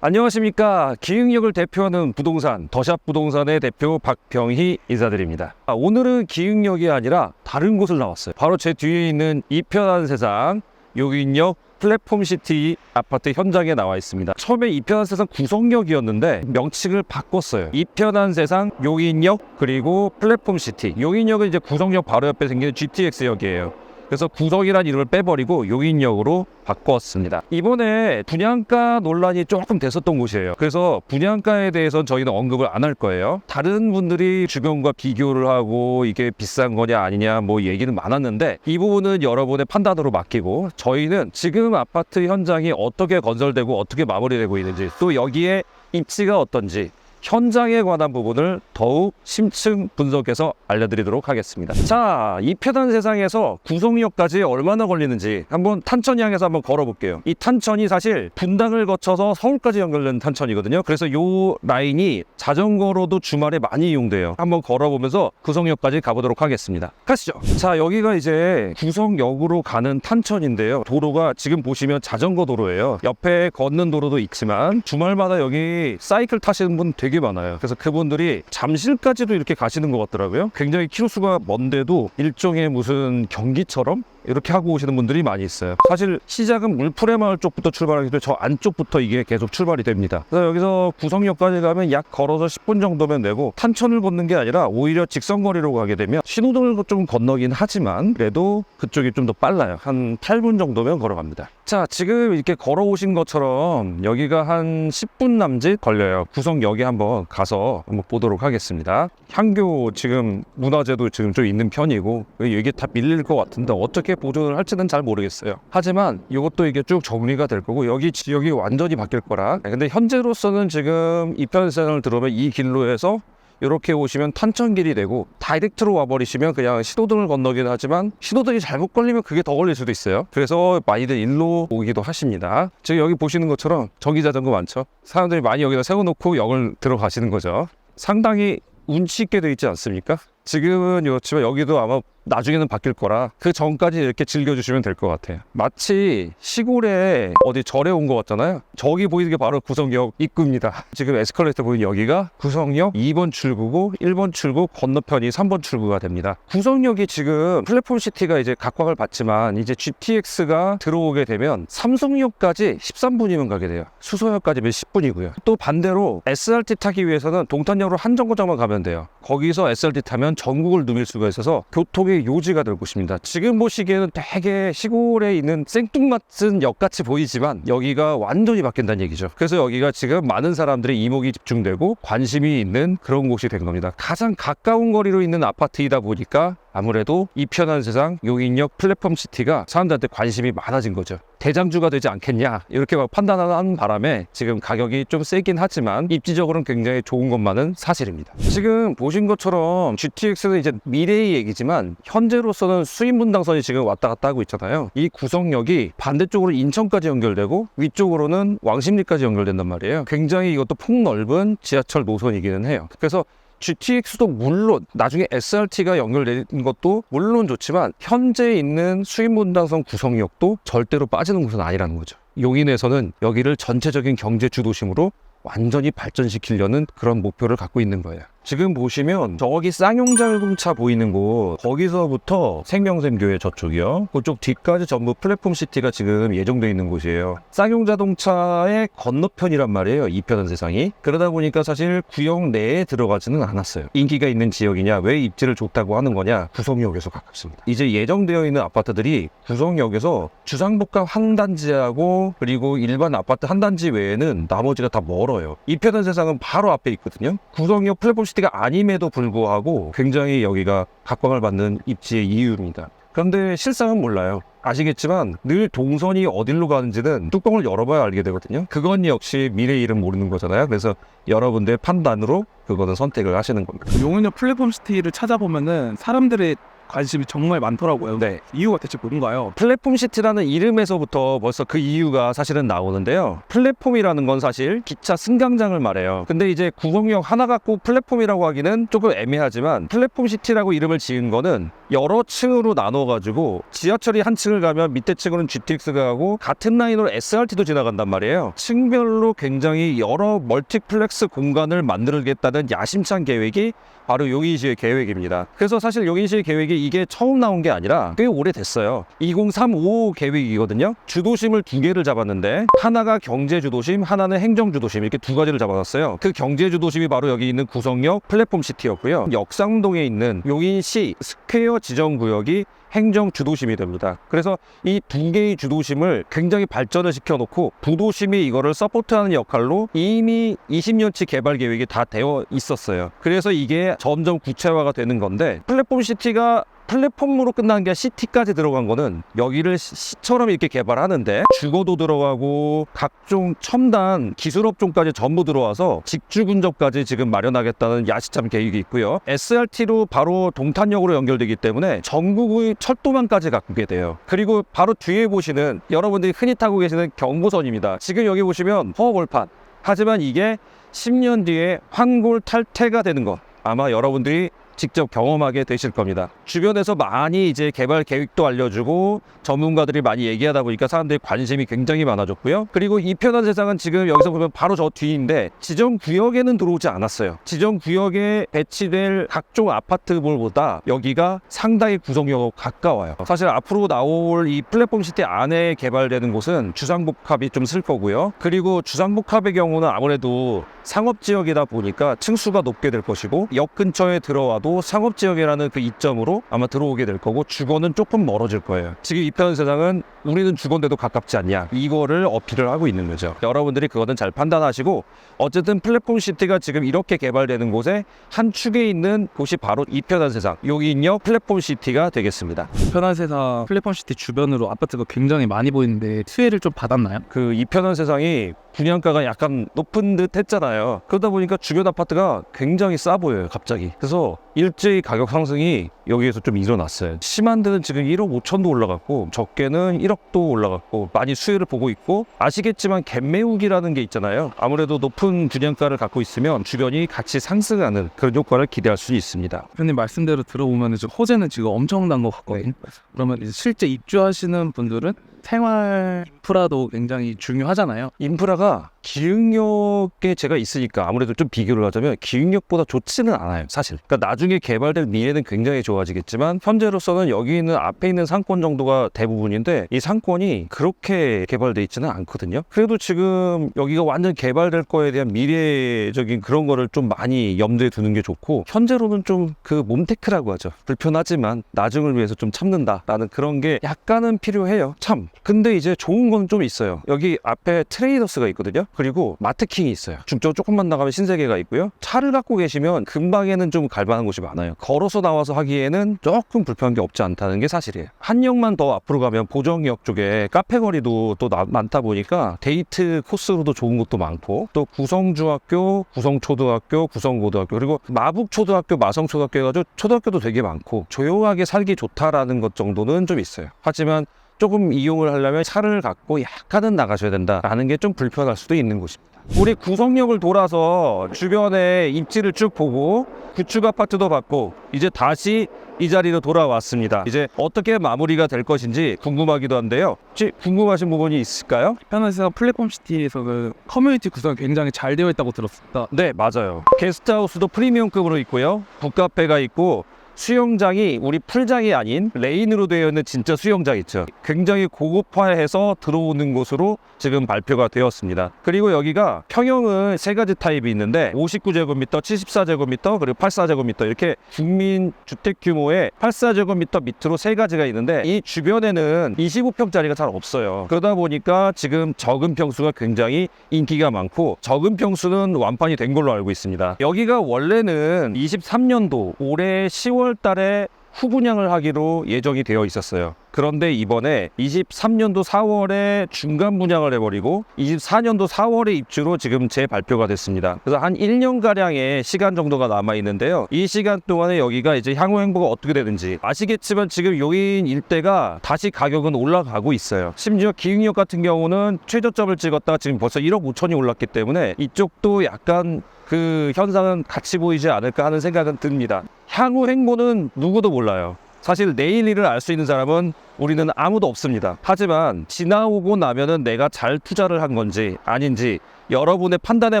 안녕하십니까. 기흥역을 대표하는 부동산 더샵 부동산의 대표 박병희 인사드립니다. 오늘은 기흥역이 아니라 다른 곳을 나왔어요. 바로 제 뒤에 있는 이 편한 세상 용인역 플랫폼시티 아파트 현장에 나와 있습니다. 처음에 이 편한 세상 구성역이었는데 명칭을 바꿨어요. 이 편한 세상 용인역 그리고 플랫폼시티. 용인역은 이제 구성역 바로 옆에 생긴 GTX역이에요. 그래서 구성이라는 이름을 빼버리고 용인역으로 바꿨습니다. 이번에 분양가 논란이 조금 됐었던 곳이에요. 그래서 분양가에 대해서는 저희는 언급을 안 할 거예요. 다른 분들이 주변과 비교를 하고 이게 비싼 거냐 아니냐 뭐 얘기는 많았는데 이 부분은 여러분의 판단으로 맡기고 저희는 지금 아파트 현장이 어떻게 건설되고 어떻게 마무리되고 있는지 또 여기에 입지가 어떤지 현장에 관한 부분을 더욱 심층 분석해서 알려드리도록 하겠습니다. 자, 이 편한 세상에서 구성역까지 얼마나 걸리는지 한번 탄천이 향해서 한번 걸어볼게요. 이 탄천이 사실 분당을 거쳐서 서울까지 연결되는 탄천이거든요. 그래서 이 라인이 자전거로도 주말에 많이 이용돼요. 한번 걸어보면서 구성역까지 가보도록 하겠습니다. 가시죠. 자, 여기가 이제 구성역으로 가는 탄천인데요. 도로가 지금 보시면 자전거 도로예요. 옆에 걷는 도로도 있지만 주말마다 여기 사이클 타시는 분 되게 많아요. 그래서 그분들이 잠실까지도 이렇게 가시는 것 같더라고요. 굉장히 키로수가 먼데도 일종의 무슨 경기처럼 이렇게 하고 오시는 분들이 많이 있어요. 사실 시작은 물풀의 마을 쪽부터 출발하기 때문에 저 안쪽부터 이게 계속 출발이 됩니다. 그래서 여기서 구성역까지 가면 약 걸어서 10분 정도면 되고 탄천을 걷는 게 아니라 오히려 직선거리로 가게 되면 신호등을 좀 건너긴 하지만 그래도 그쪽이 좀 더 빨라요. 한 8분 정도면 걸어갑니다. 자, 지금 이렇게 걸어오신 것처럼 여기가 한 10분 남짓 걸려요. 구성역에 한번 가서 한번 보도록 하겠습니다. 향교 지금 문화재도 지금 좀 있는 편이고 이게 다 밀릴 것 같은데 어떻게 보존을 할지는 잘 모르겠어요. 하지만 이것도 이게 쭉 정리가 될 거고 여기 지역이 완전히 바뀔 거라. 근데 현재로서는 지금 이편세상을 들어오면 이 길로 해서 이렇게 오시면 탄천길이 되고 다이렉트로 와버리시면 그냥 신호등을 건너긴 하지만 신호등이 잘못 걸리면 그게 더 걸릴 수도 있어요. 그래서 많이들 일로 오기도 하십니다. 지금 여기 보시는 것처럼 전기자전거 많죠. 사람들이 많이 여기다 세워놓고 역을 들어가시는 거죠. 상당히 운치 있게 되어 있지 않습니까? 지금은 그렇지만 여기도 아마 나중에는 바뀔 거라 그 전까지 이렇게 즐겨주시면 될 것 같아요. 마치 시골에 어디 절에 온 것 같잖아요. 저기 보이는 게 바로 구성역 입구입니다. 지금 에스컬레이터 보이는 여기가 구성역 2번 출구고 1번 출구 건너편이 3번 출구가 됩니다. 구성역이 지금 플랫폼시티가 이제 각광을 받지만 이제 GTX가 들어오게 되면 삼성역까지 13분이면 가게 돼요. 수서역까지면 10분이고요. 또 반대로 SRT 타기 위해서는 동탄역으로 한 정거장만 가면 돼요. 거기서 SRT 타면 전국을 누빌 수가 있어서 교통의 요지가 될 곳입니다. 지금 보시기에는 되게 시골에 있는 생뚱맞은 역같이 보이지만 여기가 완전히 바뀐다는 얘기죠. 그래서 여기가 지금 많은 사람들의 이목이 집중되고 관심이 있는 그런 곳이 된 겁니다. 가장 가까운 거리로 있는 아파트이다 보니까 아무래도 이 편한 세상 용인역 플랫폼시티가 사람들한테 관심이 많아진 거죠. 대장주가 되지 않겠냐 이렇게 막 판단하는 바람에 지금 가격이 좀 세긴 하지만 입지적으로는 굉장히 좋은 것만은 사실입니다. 지금 보신 것처럼 GTX는 이제 미래의 얘기지만 현재로서는 수인분당선이 지금 왔다 갔다 하고 있잖아요. 이 구성역이 반대쪽으로 인천까지 연결되고 위쪽으로는 왕십리까지 연결된단 말이에요. 굉장히 이것도 폭넓은 지하철 노선이기는 해요. 그래서 GTX도 물론 나중에 SRT가 연결된 것도 물론 좋지만 현재 있는 수인분당선 구성역도 절대로 빠지는 곳은 아니라는 거죠. 용인에서는 여기를 전체적인 경제 주도심으로 완전히 발전시키려는 그런 목표를 갖고 있는 거예요. 지금 보시면 저기 쌍용자동차 보이는 곳 거기서부터 생명샘교회 저쪽이요. 그쪽 뒤까지 전부 플랫폼시티가 지금 예정되어 있는 곳이에요. 쌍용자동차의 건너편이란 말이에요. 이 편한 세상이. 그러다 보니까 사실 구역 내에 들어가지는 않았어요. 인기가 있는 지역이냐 왜 입지를 좋다고 하는 거냐 구성역에서 가깝습니다. 이제 예정되어 있는 아파트들이 구성역에서 주상복합 한 단지하고 그리고 일반 아파트 한 단지 외에는 나머지가 다 멀어요. 이 편한 세상은 바로 앞에 있거든요. 구성역 플랫폼시티가 아님에도 불구하고 굉장히 여기가 각광을 받는 입지의 이유입니다. 그런데 실상은 몰라요. 아시겠지만 늘 동선이 어디로 가는지는 뚜껑을 열어봐야 알게 되거든요. 그건 역시 미래의 일은 모르는 거잖아요. 그래서 여러분들의 판단으로 그거는 선택을 하시는 겁니다. 용인역 플랫폼시티를 찾아보면은 사람들의 관심이 정말 많더라고요. 네. 이유가 대체 뭔가요? 플랫폼 시티라는 이름에서부터 벌써 그 이유가 사실은 나오는데요. 플랫폼이라는 건 사실 기차 승강장을 말해요. 근데 이제 구성역 하나 갖고 플랫폼이라고 하기는 조금 애매하지만 플랫폼 시티라고 이름을 지은 거는 여러 층으로 나눠가지고 지하철이 한 층을 가면 밑에 층으로는 GTX가 가고 같은 라인으로 SRT도 지나간단 말이에요. 층별로 굉장히 여러 멀티플렉스 공간을 만들겠다는 야심찬 계획이 바로 용인시의 계획입니다. 그래서 사실 용인시의 계획이 이게 처음 나온 게 아니라 꽤 오래됐어요. 2035 계획이거든요. 주도심을 두 개를 잡았는데 하나가 경제주도심, 하나는 행정주도심 이렇게 두 가지를 잡아놨어요. 그 경제주도심이 바로 여기 있는 구성역 플랫폼 시티였고요. 역삼동에 있는 용인시 스퀘어 지정구역이 행정 주도심이 됩니다. 그래서 이 두 개의 주도심을 굉장히 발전을 시켜놓고 부도심이 이거를 서포트하는 역할로 이미 20년치 개발 계획이 다 되어 있었어요. 그래서 이게 점점 구체화가 되는 건데 플랫폼 시티가 플랫폼으로 끝난 게 시티까지 들어간 거는 여기를 시처럼 이렇게 개발하는데 주거도 들어가고 각종 첨단 기술업종까지 전부 들어와서 직주 근접까지 지금 마련하겠다는 야심찬 계획이 있고요. SRT로 바로 동탄역으로 연결되기 때문에 전국의 철도망까지 갖게 돼요. 그리고 바로 뒤에 보시는 여러분들이 흔히 타고 계시는 경부선입니다. 지금 여기 보시면 허허벌판. 하지만 이게 10년 뒤에 환골 탈퇴가 되는 것 아마 여러분들이 직접 경험하게 되실 겁니다. 주변에서 많이 이제 개발 계획도 알려주고 전문가들이 많이 얘기하다 보니까 사람들이 관심이 굉장히 많아졌고요. 그리고 이 편한 세상은 지금 여기서 보면 바로 저 뒤인데 지정 구역에는 들어오지 않았어요. 지정 구역에 배치될 각종 아파트물보다 여기가 상당히 구성역하고 가까워요. 사실 앞으로 나올 이 플랫폼 시티 안에 개발되는 곳은 주상복합이 좀 슬 거고요. 그리고 주상복합의 경우는 아무래도 상업지역이다 보니까 층수가 높게 될 것이고 역 근처에 들어와도 상업지역이라는 그 이점으로 아마 들어오게 될 거고 주거는 조금 멀어질 거예요. 지금 이 편 세상은 우리는 주거인데도 가깝지 않냐 이거를 어필을 하고 있는 거죠. 여러분들이 그거는 잘 판단하시고 어쨌든 플랫폼 시티가 지금 이렇게 개발되는 곳에 한 축에 있는 곳이 바로 이 편한 세상 용인역 플랫폼 시티가 되겠습니다. 편한 세상 플랫폼 시티 주변으로 아파트가 굉장히 많이 보이는데 수혜를 좀 받았나요? 그 이 편한 세상이 분양가가 약간 높은 듯 했잖아요. 그러다 보니까 주변 아파트가 굉장히 싸 보여요 갑자기. 그래서 일제히 가격 상승이 여기에서 좀 일어났어요. 심한 데는 지금 1억 5천도 올라갔고 적게는 1억도 올라갔고 많이 수혜를 보고 있고 아시겠지만 갭매우기라는 게 있잖아요. 아무래도 높은 분양가를 갖고 있으면 주변이 같이 상승하는 그런 효과를 기대할 수 있습니다. 대표님 말씀대로 들어보면 이제 호재는 지금 엄청난 것 같거든요. 그러면 이제 실제 입주하시는 분들은 생활 인프라도 굉장히 중요하잖아요. 인프라가 기흥역에 제가 있으니까 아무래도 좀 비교를 하자면 기흥역보다 좋지는 않아요 사실. 그러니까 나중에 개발될 미래는 굉장히 좋아지겠지만 현재로서는 여기 있는 앞에 있는 상권 정도가 대부분인데 이 상권이 그렇게 개발돼 있지는 않거든요. 그래도 지금 여기가 완전 개발될 거에 대한 미래적인 그런 거를 좀 많이 염두에 두는 게 좋고 현재로는 좀 그 몸테크라고 하죠. 불편하지만 나중을 위해서 좀 참는다라는 그런 게 약간은 필요해요. 참 근데 이제 좋은 건 좀 있어요. 여기 앞에 트레이더스가 있거든요. 그리고 마트킹이 있어요. 중점 조금만 나가면 신세계가 있고요. 차를 갖고 계시면 근방에는 좀 갈만한 곳이 많아요. 걸어서 나와서 하기에는 조금 불편한 게 없지 않다는 게 사실이에요. 한 역만 더 앞으로 가면 보정역 쪽에 카페거리도 또 많다 보니까 데이트 코스로도 좋은 곳도 많고 또 구성중학교, 구성초등학교, 구성고등학교 그리고 마북초등학교, 마성초등학교 해가지고 초등학교도 되게 많고 조용하게 살기 좋다라는 것 정도는 좀 있어요. 하지만 조금 이용을 하려면 차를 갖고 약간은 나가셔야 된다라는 게 좀 불편할 수도 있는 곳입니다. 우리 구성역을 돌아서 주변에 입지를 쭉 보고 구축 아파트도 봤고 이제 다시 이 자리로 돌아왔습니다. 이제 어떻게 마무리가 될 것인지 궁금하기도 한데요. 혹시 궁금하신 부분이 있을까요? 편한 세상 플랫폼 시티에서 그 커뮤니티 구성이 굉장히 잘 되어 있다고 들었습니다. 네, 맞아요. 게스트하우스도 프리미엄급으로 있고요. 북카페가 있고 수영장이 우리 풀장이 아닌 레인으로 되어 있는 진짜 수영장 있죠. 굉장히 고급화해서 들어오는 곳으로 지금 발표가 되었습니다. 그리고 여기가 평형은 세 가지 타입이 있는데 59제곱미터, 74제곱미터, 그리고 84제곱미터 이렇게 국민 주택 규모의 84제곱미터 밑으로 세 가지가 있는데 이 주변에는 25평짜리가 잘 없어요. 그러다 보니까 지금 적은 평수가 굉장히 인기가 많고 적은 평수는 완판이 된 걸로 알고 있습니다. 여기가 원래는 23년도 올해 10월 달에 후분양을 하기로 예정이 되어 있었어요. 그런데 이번에 23년도 4월에 중간 분양을 해버리고 24년도 4월에 입주로 지금 재발표가 됐습니다. 그래서 한 1년가량의 시간 정도가 남아있는데요. 이 시간 동안에 여기가 이제 향후 행보가 어떻게 되는지 아시겠지만 지금 요인 일대가 다시 가격은 올라가고 있어요. 심지어 기흥역 같은 경우는 최저점을 찍었다가 지금 벌써 1억 5천이 올랐기 때문에 이쪽도 약간 그 현상은 같이 보이지 않을까 하는 생각은 듭니다. 향후 행보는 누구도 몰라요. 사실 내일 일을 알 수 있는 사람은 우리는 아무도 없습니다. 하지만 지나오고 나면은 내가 잘 투자를 한 건지 아닌지 여러분의 판단에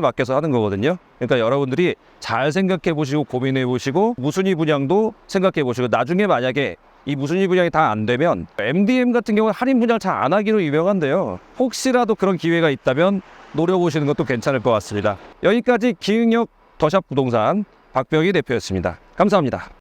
맡겨서 하는 거거든요. 그러니까 여러분들이 잘 생각해 보시고 고민해 보시고 무순위 분양도 생각해 보시고 나중에 만약에 이 무순위 분양이 다 안 되면 MDM 같은 경우는 할인 분양을 잘 안 하기로 유명한데요. 혹시라도 그런 기회가 있다면 노려보시는 것도 괜찮을 것 같습니다. 여기까지 기흥역 더샵 부동산 박병희 대표였습니다. 감사합니다.